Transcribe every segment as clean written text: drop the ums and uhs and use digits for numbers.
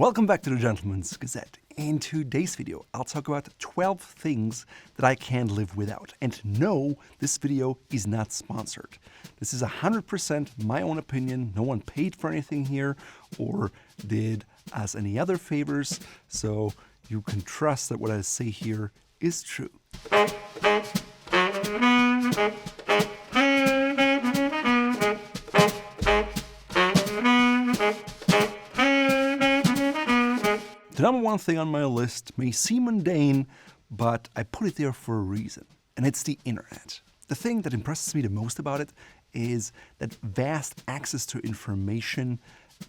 Welcome back to the Gentleman's Gazette. In today's video, I'll talk about 12 things that I can't live without. And no, this video is not sponsored. This is 100% my own opinion. No one paid for anything here or did us any other favors. So you can trust that what I say here is true. The number one thing on my list may seem mundane, but I put it there for a reason, and it's the internet. The thing that impresses me the most about it is that vast access to information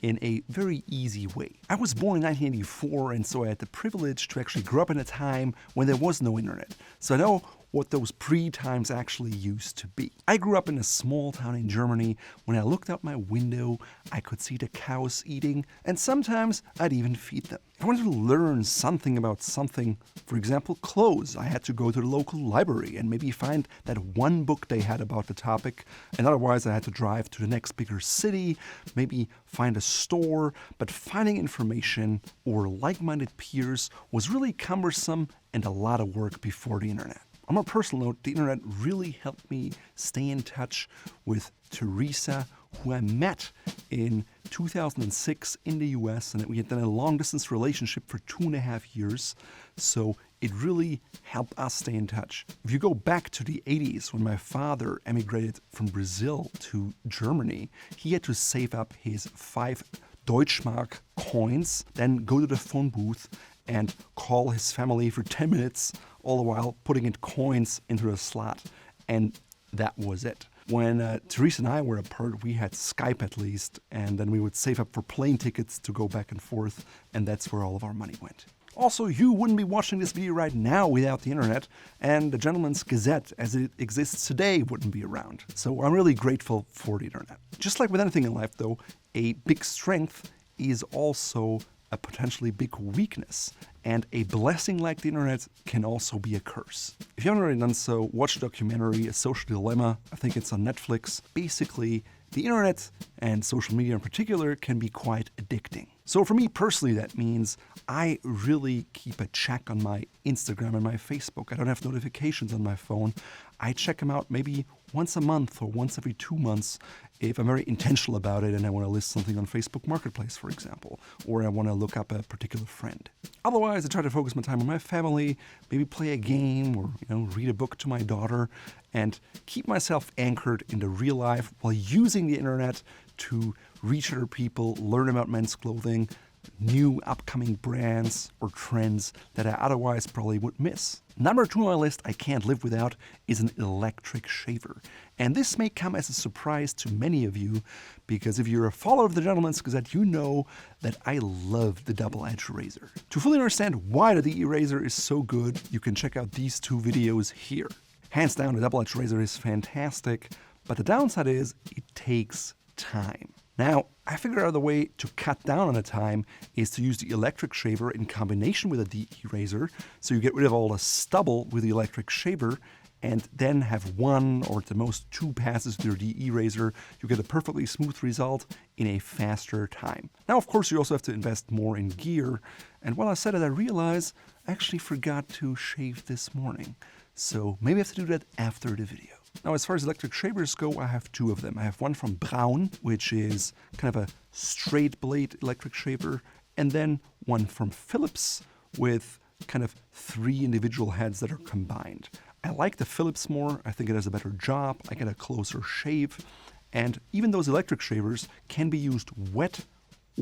in a very easy way. I was born in 1984, and so I had the privilege to actually grow up in a time when there was no internet. So I know what those pre-times actually used to be. I grew up in a small town in Germany. When I looked out my window, I could see the cows eating, and sometimes I'd even feed them. If I wanted to learn something about something, for example, clothes, I had to go to the local library and maybe find that one book they had about the topic, and otherwise I had to drive to the next bigger city, maybe find a store, but finding information or like-minded peers was really cumbersome and a lot of work before the internet. On a personal note, the internet really helped me stay in touch with Teresa, who I met in 2006 in the US, and we had done a long-distance relationship for 2.5 years, so it really helped us stay in touch. If you go back to the 80s, when my father emigrated from Brazil to Germany, he had to save up his 5 Deutschmark coins, then go to the phone booth and call his family for 10 minutes, all the while putting in coins into a slot. And that was it. When Teresa and I were apart, we had Skype at least, and then we would save up for plane tickets to go back and forth, and that's where all of our money went. Also, you wouldn't be watching this video right now without the internet, and the Gentleman's Gazette as it exists today wouldn't be around. So I'm really grateful for the internet. Just like with anything in life though, a big strength is also a potentially big weakness, and a blessing like the internet can also be a curse. If you haven't already done so, watch the documentary A Social Dilemma. I think it's on Netflix. Basically, the internet and social media in particular can be quite addicting. So for me personally, that means I really keep a check on my Instagram and my Facebook. I don't have notifications on my phone. I check them out maybe once a month or once every 2 months if I'm very intentional about it and I want to list something on Facebook Marketplace, for example, or I want to look up a particular friend. Otherwise, I try to focus my time on my family, maybe play a game or read a book to my daughter, and keep myself anchored in the real life while using the internet to reach other people, learn about men's clothing, new upcoming brands or trends that I otherwise probably would miss. Number 2 on my list I can't live without is an electric shaver. And this may come as a surprise to many of you, because if you're a follower of the Gentleman's Gazette, you know that I love the double-edged razor. To fully understand why the DE razor is so good, you can check out these 2 videos here. Hands down, the double-edged razor is fantastic, but the downside is it takes time. Now, I figured out the way to cut down on the time is to use the electric shaver in combination with a DE razor, so you get rid of all the stubble with the electric shaver, and then have 1 or at the most 2 passes with your DE razor. You get a perfectly smooth result in a faster time. Now, of course, you also have to invest more in gear, and while I said it, I realized I actually forgot to shave this morning, so maybe I have to do that after the video. Now, as far as electric shavers go, I have 2 of them. I have one from Braun, which is kind of a straight blade electric shaver, and then one from Philips with kind of 3 individual heads that are combined. I like the Philips more. I think it does a better job. I get a closer shave, and even those electric shavers can be used wet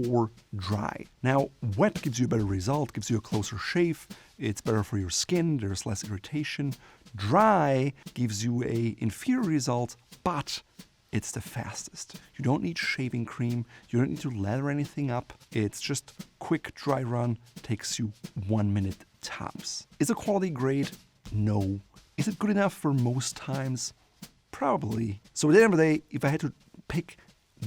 or dry. Now, wet gives you a better result, gives you a closer shave. It's better for your skin, there's less irritation. Dry gives you an inferior result, but it's the fastest. You don't need shaving cream, you don't need to lather anything up. It's just quick dry run, takes you 1 minute tops. Is the quality great? No. Is it good enough for most times? Probably. So at the end of the day, if I had to pick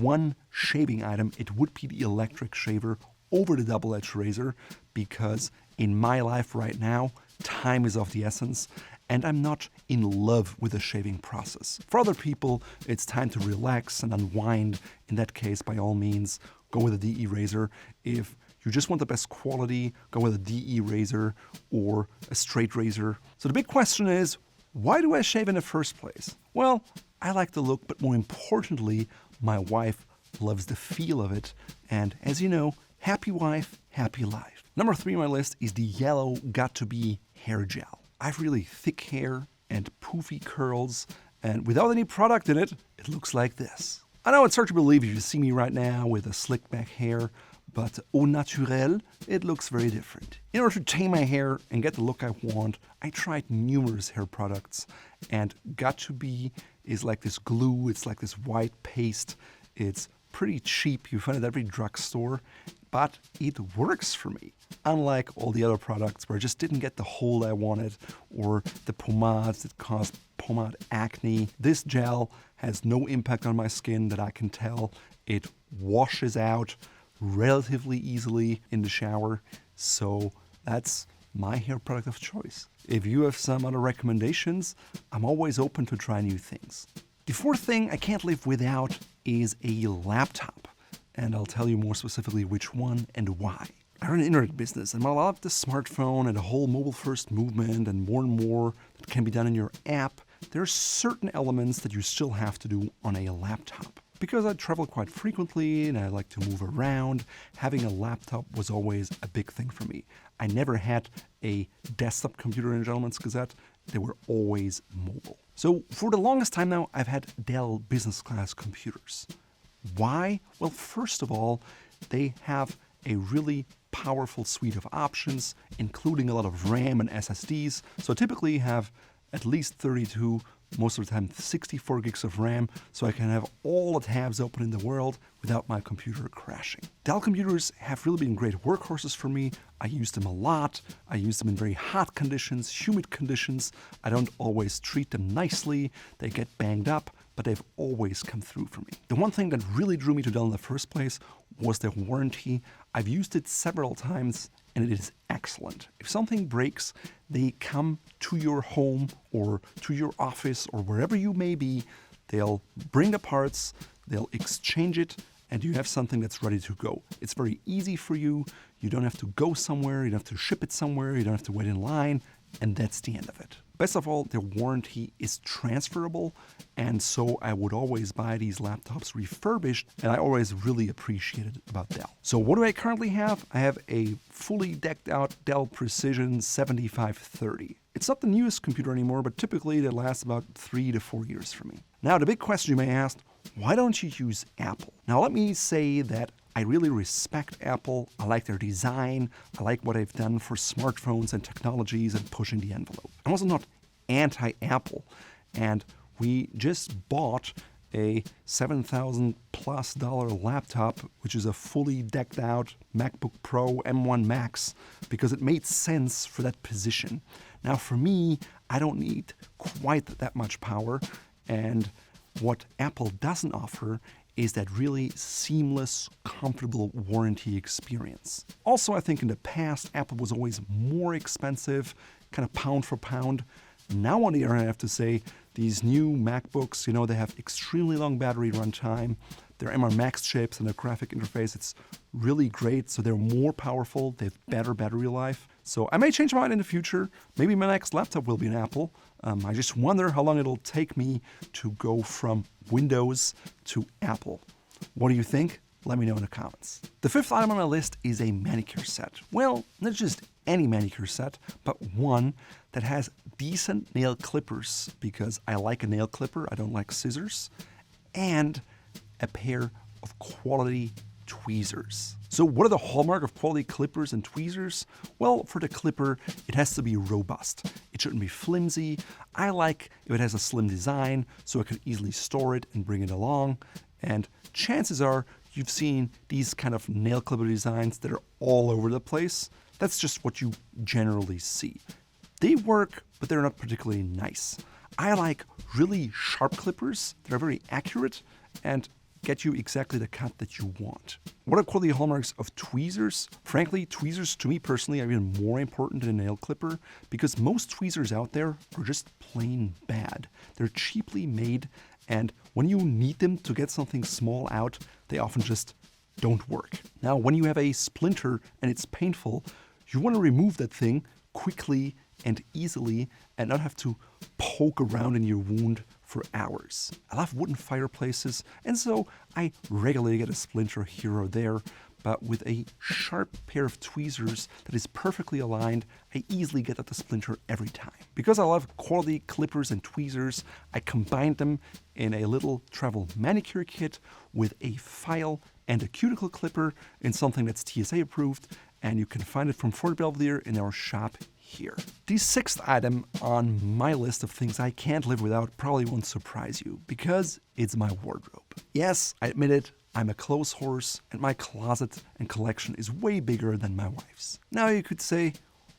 one shaving item, it would be the electric shaver over the double-edged razor, because in my life right now, time is of the essence, and I'm not in love with the shaving process. For other people, it's time to relax and unwind. In that case, by all means, go with a DE razor. If you just want the best quality, go with a DE razor or a straight razor. So the big question is, why do I shave in the first place? Well, I like the look, but more importantly, my wife loves the feel of it. And as you know, happy wife, happy life. Number 3 on my list is the yellow Got2B Hair Gel. I have really thick hair and poofy curls, and without any product in it, it looks like this. I know it's hard to believe if you see me right now with a slick back hair, but au naturel, it looks very different. In order to tame my hair and get the look I want, I tried numerous hair products, and Got2B is like this glue, it's like this white paste. It's pretty cheap, you find it at every drugstore, but it works for me. Unlike all the other products where I just didn't get the hold I wanted, or the pomades that cause pomade acne, this gel has no impact on my skin that I can tell. It washes out relatively easily in the shower, so that's my hair product of choice. If you have some other recommendations, I'm always open to try new things. The fourth thing I can't live without is a laptop, and I'll tell you more specifically which one and why. I run an internet business, and while I love the smartphone and the whole mobile-first movement and more that can be done in your app, there are certain elements that you still have to do on a laptop. Because I travel quite frequently and I like to move around, having a laptop was always a big thing for me. I never had a desktop computer in a Gentleman's Gazette. They were always mobile. So for the longest time now, I've had Dell business class computers. Why? Well, first of all, they have a really powerful suite of options, including a lot of RAM and SSDs. So I typically have at least 32, most of the time 64 gigs of RAM, so I can have all the tabs open in the world without my computer crashing. Dell computers have really been great workhorses for me. I use them a lot. I use them in very hot conditions, humid conditions. I don't always treat them nicely. They get banged up, but they've always come through for me. The one thing that really drew me to Dell in the first place was their warranty. I've used it several times and it is excellent. If something breaks, they come to your home or to your office or wherever you may be. They'll bring the parts, they'll exchange it, and you have something that's ready to go. It's very easy for you. You don't have to go somewhere, you don't have to ship it somewhere, you don't have to wait in line, and that's the end of it. Best of all, their warranty is transferable, and so I would always buy these laptops refurbished, and I always really appreciated it about Dell. So what do I currently have? I have a fully decked out Dell Precision 7530. It's not the newest computer anymore, but typically it lasts about 3 to 4 years for me. Now, the big question you may ask, why don't you use Apple? Now, let me say that I really respect Apple. I like their design. I like what they've done for smartphones and technologies and pushing the envelope. I'm also not anti-Apple. And we just bought a $7,000+ laptop, which is a fully decked out MacBook Pro M1 Max, because it made sense for that position. Now, for me, I don't need quite that much power. And what Apple doesn't offer is that really seamless, comfortable warranty experience. Also, I think in the past, Apple was always more expensive, kind of pound for pound. Now, on the other hand, I have to say, these new MacBooks, they have extremely long battery runtime. Their M1 Max chips and their graphic interface, it's really great. So they're more powerful, they have better battery life. So I may change my mind in the future. Maybe my next laptop will be an Apple. I just wonder how long it'll take me to go from Windows to Apple. What do you think? Let me know in the comments. The fifth item on my list is a manicure set. Well, not just any manicure set, but one that has decent nail clippers, because I like a nail clipper, I don't like scissors, and a pair of quality tweezers. So what are the hallmark of quality clippers and tweezers? Well, for the clipper, it has to be robust. It shouldn't be flimsy. I like if it has a slim design, so I can easily store it and bring it along. And chances are you've seen these kind of nail clipper designs that are all over the place. That's just what you generally see. They work, but they're not particularly nice. I like really sharp clippers that are very accurate and get you exactly the cut that you want. What are quality hallmarks of tweezers? Frankly, tweezers to me personally are even more important than a nail clipper, because most tweezers out there are just plain bad. They're cheaply made, and when you need them to get something small out, they often just don't work. Now, when you have a splinter and it's painful, you want to remove that thing quickly and easily and not have to poke around in your wound for hours. I love wooden fireplaces, and so I regularly get a splinter here or there, but with a sharp pair of tweezers that is perfectly aligned, I easily get at the splinter every time. Because I love quality clippers and tweezers, I combined them in a little travel manicure kit with a file and a cuticle clipper in something that's TSA approved, and you can find it from Fort Belvedere in our shop here. The sixth item on my list of things I can't live without probably won't surprise you, because it's my wardrobe. Yes, I admit it, I'm a clothes horse, and my closet and collection is way bigger than my wife's. Now you could say,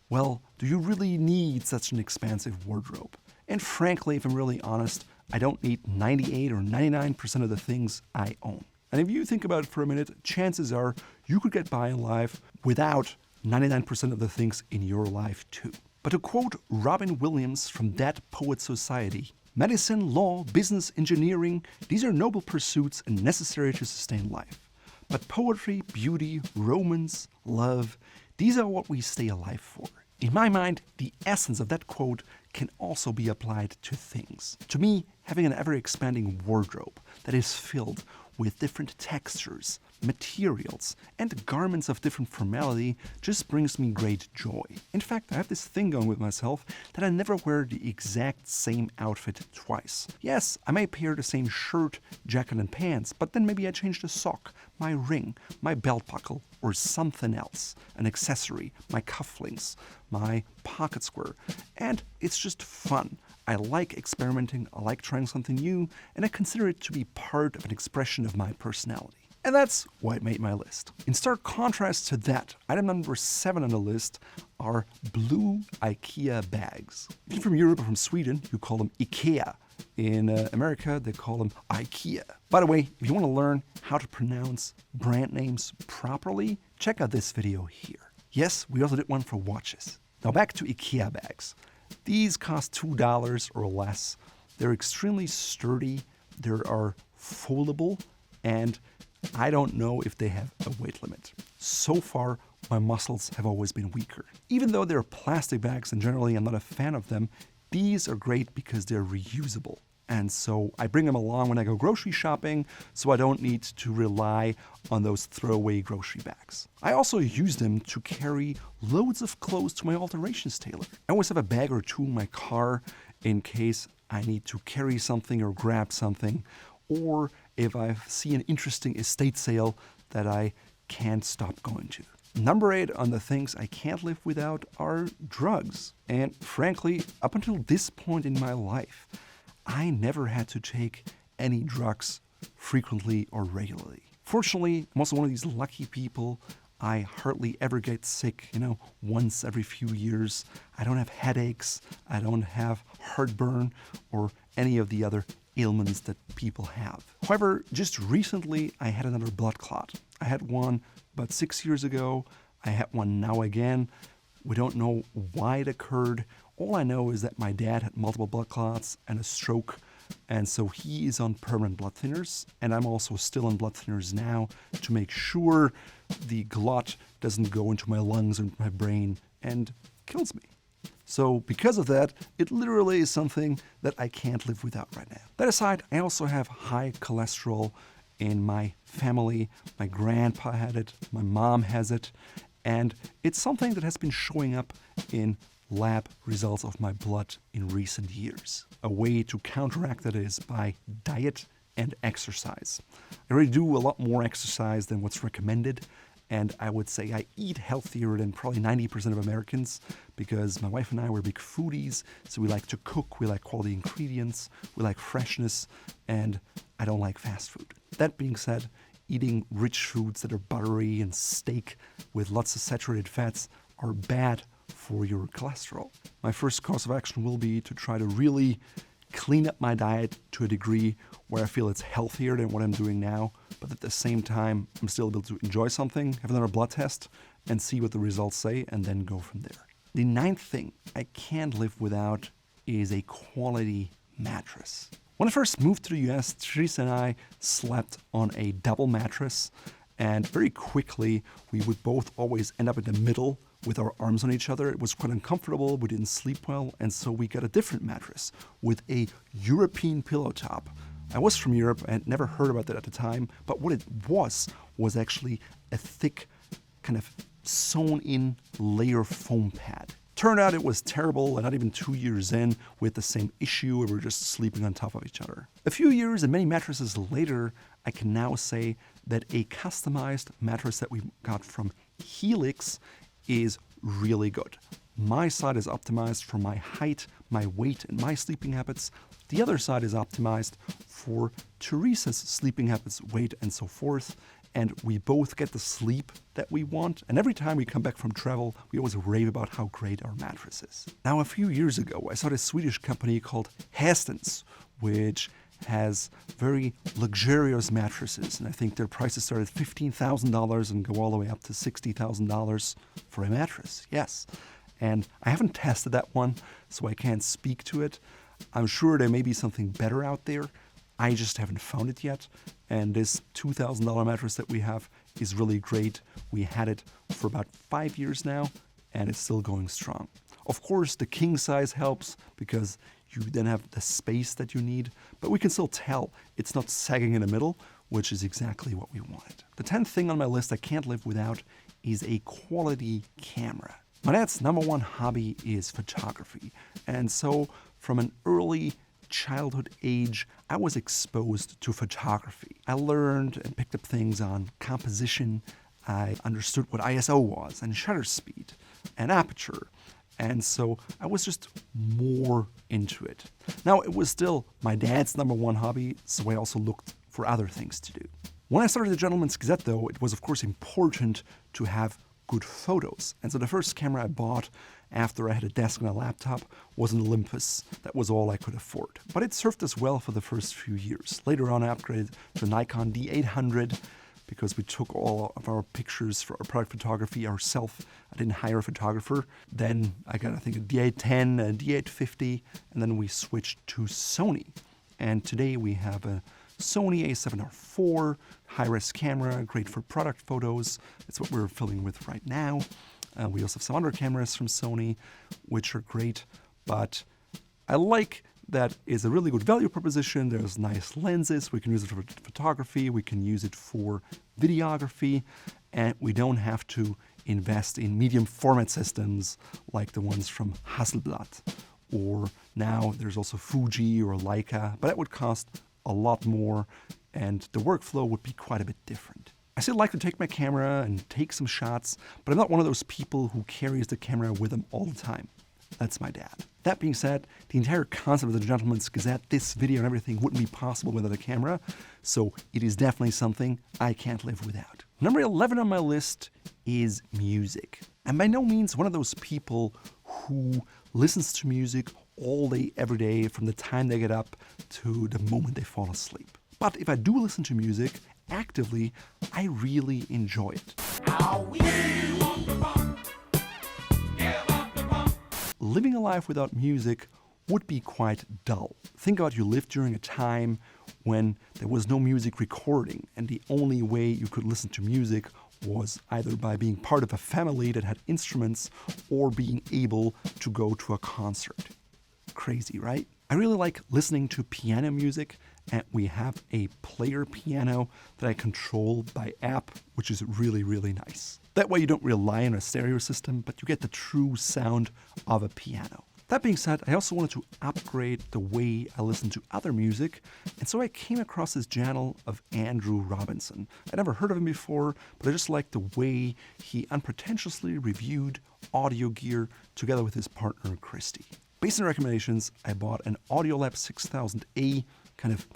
well, do you really need such an expansive wardrobe? And frankly, if I'm really honest, I don't need 98 or 99% of the things I own. And if you think about it for a minute, chances are you could get by in life without 99% of the things in your life too. But to quote Robin Williams from Dead Poets Society, medicine, law, business, engineering, these are noble pursuits and necessary to sustain life. But poetry, beauty, romance, love, these are what we stay alive for. In my mind, the essence of that quote can also be applied to things. To me, having an ever-expanding wardrobe that is filled with different textures, materials, and garments of different formality just brings me great joy. In fact, I have this thing going with myself that I never wear the exact same outfit twice. Yes, I may pair the same shirt, jacket, and pants, but then maybe I change the sock, my ring, my belt buckle, or something else, an accessory, my cufflinks, my pocket square, and it's just fun. I like experimenting, I like trying something new, and I consider it to be part of an expression of my personality. And that's why it made my list. In stark contrast to that, item number 7 on the list are blue Ikea bags. If you're from Europe or from Sweden, you call them Ikea. In America, they call them Ikea. By the way, if you want to learn how to pronounce brand names properly, check out this video here. Yes, we also did one for watches. Now back to Ikea bags. These cost $2 or less. They're extremely sturdy, they are foldable, and I don't know if they have a weight limit. So far, my muscles have always been weaker. Even though they're plastic bags and generally I'm not a fan of them, these are great because they're reusable. And so I bring them along when I go grocery shopping, so I don't need to rely on those throwaway grocery bags. I also use them to carry loads of clothes to my alterations tailor. I always have a bag or two in my car in case I need to carry something or grab something, or if I see an interesting estate sale that I can't stop going to. Number 8 on the things I can't live without are drugs. And frankly, up until this point in my life, I never had to take any drugs frequently or regularly. Fortunately, I'm also one of these lucky people. I hardly ever get sick, once every few years. I don't have headaches. I don't have heartburn or any of the other ailments that people have. However, just recently I had another blood clot. I had one about 6 years ago. I had one now again. We don't know why it occurred. All I know is that my dad had multiple blood clots and a stroke, and so he is on permanent blood thinners, and I'm also still on blood thinners now to make sure the clot doesn't go into my lungs and my brain and kills me. So because of that, it literally is something that I can't live without right now. That aside, I also have high cholesterol in my family. My grandpa had it, my mom has it, and it's something that has been showing up in lab results of my blood in recent years. A way to counteract that is by diet and exercise. I already do a lot more exercise than what's recommended, and I would say I eat healthier than probably 90% of Americans because my wife and I were big foodies, so we like to cook, we like quality ingredients, we like freshness, and I don't like fast food. That being said, eating rich foods that are buttery and steak with lots of saturated fats are bad for your cholesterol. My first course of action will be to try to really clean up my diet to a degree where I feel it's healthier than what I'm doing now, but at the same time, I'm still able to enjoy something, have another blood test, and see what the results say, and then go from there. The 9th thing I can't live without is a quality mattress. When I first moved to the US, Teresa and I slept on a double mattress, And very quickly, we would both always end up in the middle with our arms on each other. It was quite uncomfortable. We didn't sleep well. And so we got a different mattress with a European pillow top. I was from Europe and never heard about that at the time. But what it was actually a thick, kind of sewn-in layer foam pad. Turned out it was terrible, and not even 2 years in, we had the same issue. We were just sleeping on top of each other. A few years and many mattresses later, I can now say that a customized mattress that we got from Helix is really good. My side is optimized for my height, my weight, and my sleeping habits. The other side is optimized for Teresa's sleeping habits, weight, and so forth. And we both get the sleep that we want. And every time we come back from travel, we always rave about how great our mattress is. Now, a few years ago, I saw this Swedish company called Hästens, which has very luxurious mattresses. And I think their prices start at $15,000 and go all the way up to $60,000 for a mattress. Yes. And I haven't tested that one, so I can't speak to it. I'm sure there may be something better out there. I just haven't found it yet. And this $2,000 mattress that we have is really great. We had it for about 5 years now, and it's still going strong. Of course, the king size helps because you then have the space that you need, but we can still tell it's not sagging in the middle, which is exactly what we wanted. The 10th thing on my list I can't live without is a quality camera. My dad's number one hobby is photography, and so from an early childhood age, I was exposed to photography. I learned and picked up things on composition. I understood what ISO was and shutter speed and aperture. And so I was just more into it. Now, it was still my dad's number one hobby, so I also looked for other things to do. When I started the Gentleman's Gazette, though, it was of course important to have good photos. And so the first camera I bought after I had a desk and a laptop was an Olympus. That was all I could afford. But it served us well for the first few years. Later on, I upgraded to a Nikon D800 because we took all of our pictures for our product photography ourselves. I didn't hire a photographer. Then I got, I think, a D810, a D850, and then we switched to Sony. And today we have a Sony a7R IV, high-res camera, great for product photos. It's what we're filming with right now. We also have some other cameras from Sony, which are great, but I like that is a really good value proposition. There's nice lenses. We can use it for photography. We can use it for videography, and we don't have to invest in medium format systems like the ones from Hasselblad. Or now there's also Fuji or Leica, but that would cost a lot more, and the workflow would be quite a bit different. I still like to take my camera and take some shots, but I'm not one of those people who carries the camera with them all the time. That's my dad. That being said, the entire concept of the Gentleman's Gazette, this video and everything wouldn't be possible without a camera, so it is definitely something I can't live without. Number 11 on my list is music. I'm by no means one of those people who listens to music all day, every day, from the time they get up to the moment they fall asleep. But if I do listen to music actively, I really enjoy it. Living a life without music would be quite dull. Think about you lived during a time when there was no music recording, and the only way you could listen to music was either by being part of a family that had instruments or being able to go to a concert. Crazy, right? I really like listening to piano music, and we have a player piano that I control by app, which is really, really nice. That way you don't rely on a stereo system, but you get the true sound of a piano. That being said, I also wanted to upgrade the way I listen to other music, and so I came across this channel of Andrew Robinson. I'd never heard of him before, but I just liked the way he unpretentiously reviewed audio gear together with his partner, Christy. Based on recommendations, I bought an Audiolab 6000A kind of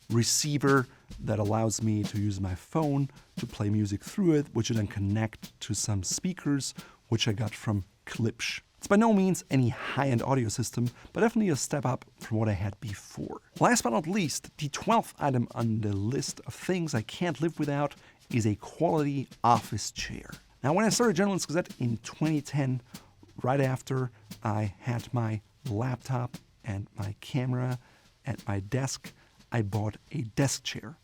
receiver that allows me to use my phone to play music through it, which I then connect to some speakers, which I got from Klipsch. It's by no means any high-end audio system, but definitely a step up from what I had before. Last but not least, the 12th item on the list of things I can't live without is a quality office chair. Now, when I started Gentleman's Gazette in 2010, right after I had my laptop and my camera at my desk, I bought a desk chair.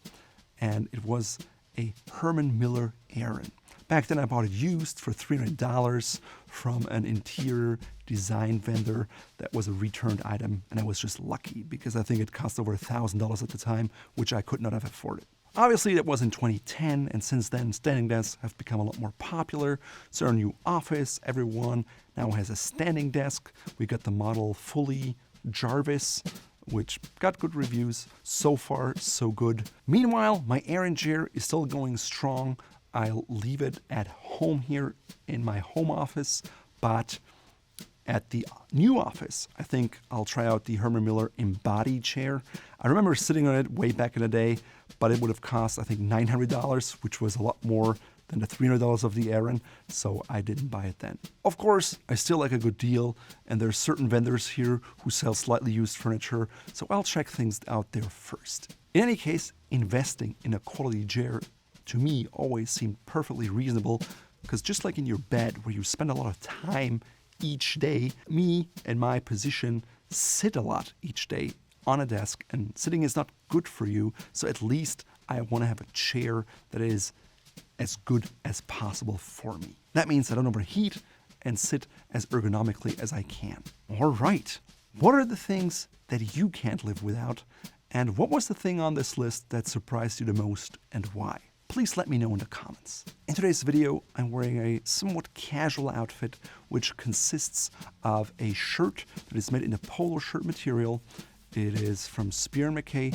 And it was a Herman Miller Aran. Back then I bought it used for $300 from an interior design vendor that was a returned item, and I was just lucky because I think it cost over $1,000 at the time, which I could not have afforded. Obviously that was in 2010, and since then standing desks have become a lot more popular. So our new office, everyone now has a standing desk. We got the model Fully Jarvis, which got good reviews. So far, so good. Meanwhile, my Aran chair is still going strong. I'll leave it at home here in my home office, but at the new office, I think I'll try out the Herman Miller Embody chair. I remember sitting on it way back in the day, but it would have cost, I think, $900, which was a lot more than the $300 of the Aran, so I didn't buy it then. Of course, I still like a good deal, and there are certain vendors here who sell slightly used furniture, so I'll check things out there first. In any case, investing in a quality chair to me always seemed perfectly reasonable, because just like in your bed where you spend a lot of time each day, me and my position sit a lot each day on a desk, and sitting is not good for you, so at least I want to have a chair that is as good as possible for me. That means I don't overheat and sit as ergonomically as I can. All right, what are the things that you can't live without, and what was the thing on this list that surprised you the most and why? Please let me know in the comments. In today's video, I'm wearing a somewhat casual outfit, which consists of a shirt that is made in a polo shirt material. It is from Spear & Mackay,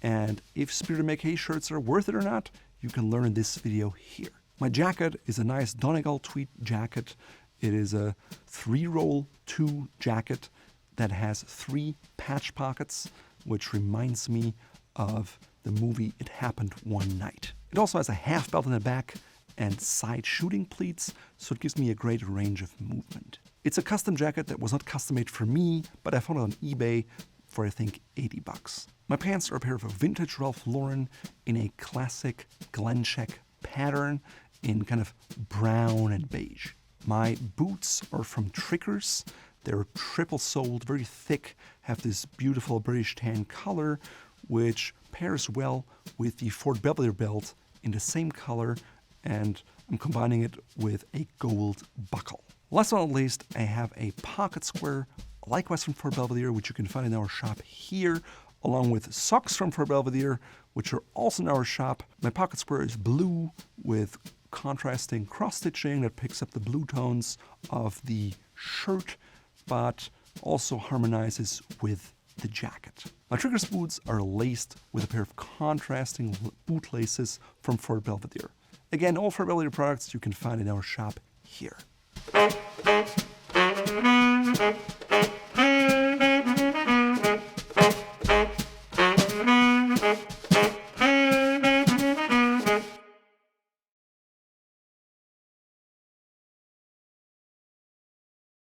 and if Spear & Mackay shirts are worth it or not, you can learn in this video here. My jacket is a nice Donegal tweed jacket. It is a 3-roll 2 jacket that has 3 patch pockets, which reminds me of the movie It Happened One Night. It also has a half belt in the back and side shooting pleats, so it gives me a great range of movement. It's a custom jacket that was not custom made for me, but I found it on eBay for I think $80. My pants are a pair of vintage Ralph Lauren in a classic Glen check pattern in kind of brown and beige. My boots are from Trickers. They're triple soled, very thick, have this beautiful British tan color, which pairs well with the Fort Belvedere belt in the same color, and I'm combining it with a gold buckle. Last but not least, I have a pocket square, likewise from Fort Belvedere, which you can find in our shop here, along with socks from Fort Belvedere, which are also in our shop. My pocket square is blue with contrasting cross-stitching that picks up the blue tones of the shirt, but also harmonizes with the jacket. My Triggers boots are laced with a pair of contrasting boot laces from Fort Belvedere. Again, all Fort Belvedere products you can find in our shop here.